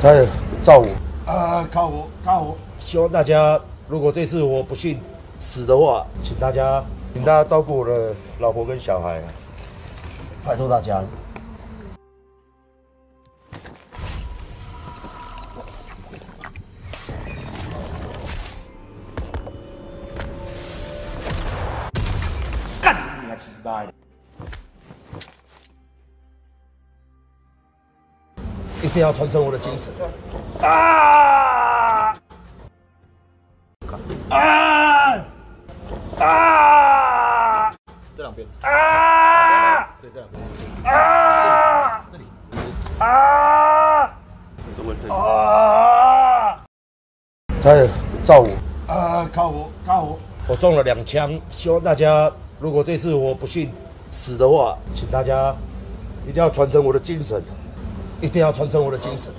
才照我。靠我！希望大家，如果这次我不幸死的话，请大家照顾我的老婆跟小孩，拜托大家了。干你个鸡巴！一定要传承我的精神。这两边。对，这两边。这里。这问题。才照我。靠我！我中了2枪，希望大家，如果这次我不幸死的话，请大家一定要传承我的精神，一定要传承我的精神。